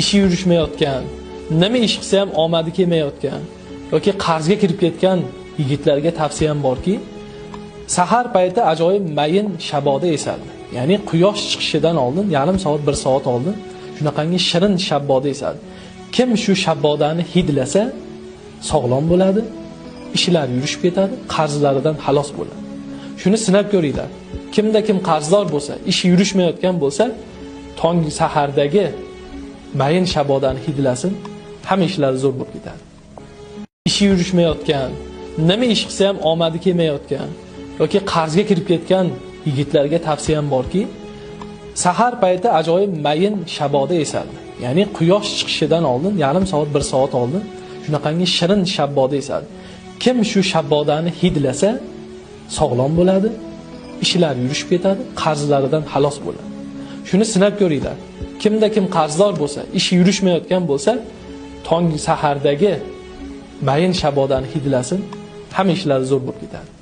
ishi yurishmayotgan, nima ish qilsa ham omadi kelmayotgan yoki qarzga kirib ketgan yigitlarga tavsiyam borki, sahar payti ajoyib mayin shaboda esadi. Ya'ni quyosh chiqishidan oldin, yarim soat, 1 soat oldin shunaqangi shirin shaboda esadi. Kim shu shabodani hidlasa, sog'lom bo'ladi, ishlar yurishib ketadi, qarzlaridan xalos bo'ladi. Shuni sinab ko'ringlar. Kimda kim qarzdor bo'lsa, ishi yurishmayotgan bo'lsa, tong sahardagi mayin shabodani hidlasin, hamma ishlari zo'r bo'lib ketadi. Ishi yurishmayotgan, nima ish qilsa ham omadi kelmayotgan yoki qarzga kirib ketgan yigitlarga tavsiyam borki, sahar payti ajoyib mayin shaboda esadi. Ya'ni quyosh chiqishidan oldin, yarim soat, 1 soat oldin shunaqangi shirin shaboda esadi. Kim shu shabodani hidlasa, sog'lom bo'ladi, ishlar yurishib ketadi, qarzlaridan xalos bo'ladi. Shuni sinab ko'ringlar. Kimda kim qarzdor bo'lsa, ishi yurishmayotgan bo'lsa, tong sahardagi mayin shabodani hidlasin, hamma ishlari zo'r bo'lib ketadi.